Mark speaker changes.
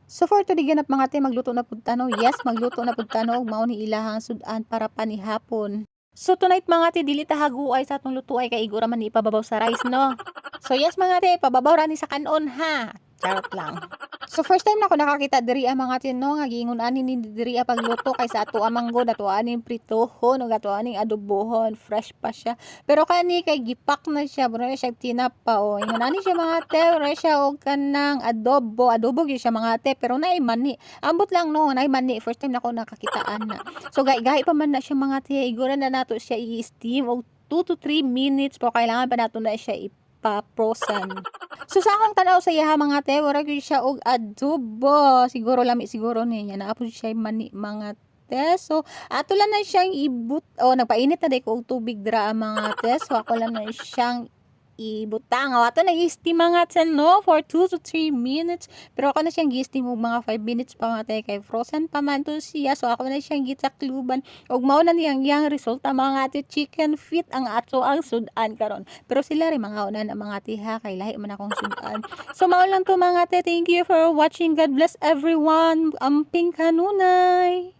Speaker 1: So for today ganap mga te magluto na pud tano. Yes, magluto na pud tano ug mao ni ilahang sudan para panihapon. So tonight mga te dili ta haguay sa atong lutuay kay igura man ni ipababaw sa rice no. So yes mga te pababaw ra ni sa kanon ha. Charot lang. So first time na ako nakakita diri mga te no nga giingon ani ni diri pagluto kay sa ato manggod ato aning pritohon ug ato aning adobohon fresh pa siya. Pero kani kay gipak na siya bro siya tinapa o ingon ani siya mga te ra siya og kanang adobo gyud siya mga te pero naay mani. Ambot lang no naay mani first time na ako nakakitaan na. So gahi pa man na siya mga te igura na nato siya i-steam og 2 to 3 minutes po kailangan pa nato na siya ipa-frozen. So sa akong tanaw sa iya mga te, wala gyud siya og adobo. Siguro lami siguro niya naapod siya mani mga te. So ato lang na siyang ibut nagpainit na day ko og tubig dra mga te. So ako lang na siyang ibutang. Ato na i-steam mga te no for 2 to 3 minutes. Pero ako na siyang gi-steam og mga 5 minutes pa mga te kay frozen pa man to siya. So ako na siyang gitakluban og mao na niyang yang resulta mga te chicken feet ang ato ang sudan karon. Pero sila rin mga una na mga tiha kay lahi man akong sudan. So mao lang to mga te. Thank you for watching. God bless everyone. Amping kanunay.